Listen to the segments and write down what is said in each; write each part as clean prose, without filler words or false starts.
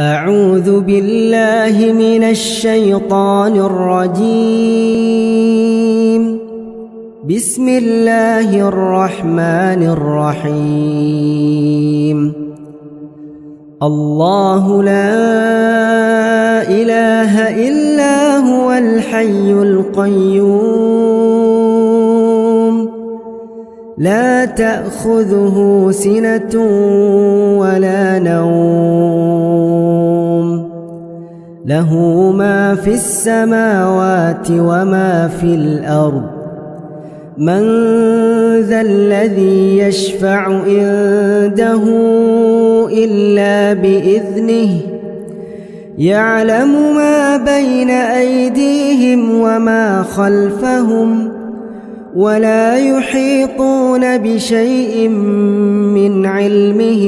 أعوذ بالله من الشيطان الرجيم. بسم الله الرحمن الرحيم. الله لا إله إلا هو الحي القيوم لا تأخذه سنة ولا نوم له ما في السماوات وما في الأرض من ذا الذي يشفع عنده إلا بإذنه يعلم ما بين أيديهم وما خلفهم ولا يحيطون بشيء من علمه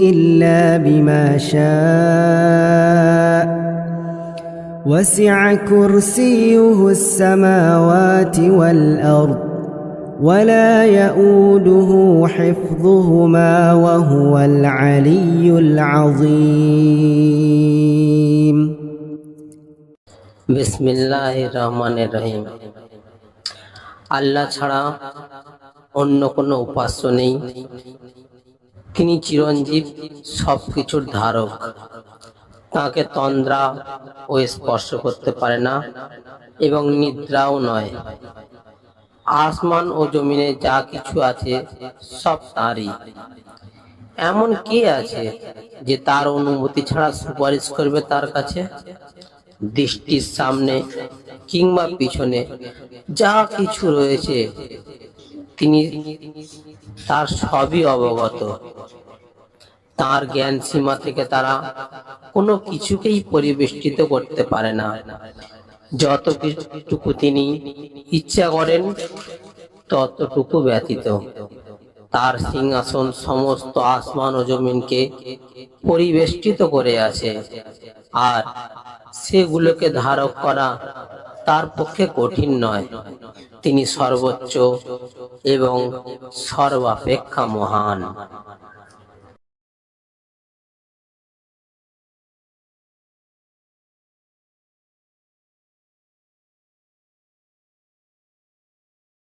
إلا بما شاء وسع كرسيه السماوات والأرض ولا يؤوده حفظهما وهو العلي العظيم. بسم الله الرحمن الرحيم। আল্লাহ ছাড়া অন্য কোনো উপাস্য নেই। তিনি চিরঞ্জীব, সবকিছুর ধারক। তাকে তন্দ্রা ও স্পর্শ করতে পারে না এবং নিদ্রাও নয়। আসমান ও জমিনে যা কিছু আছে সব তারই। এমন কে আছে যে তার অনুমতি ছাড়া সুপারিশ করবে তার কাছে? দৃষ্টির সামনে কিংবা পিছনে যা কিছু রয়েছে তিনি তার সবই অবগত। তার জ্ঞান সীমা থেকে তারা কোনো কিছুকেই পরিবেষ্টিত করতে পারে না। যতটুকু তিনি ইচ্ছা করেন ততটুকু ব্যতীত। তার সিংহাসন সমস্ত আসমান ও জমিনকে পরিবেষ্টিত করে আছে, আর সেগুলোকে ধারক করা তার পক্ষে কঠিন নয়। তিনি সর্বোচ্চ এবং সর্বাপেক্ষা মহান।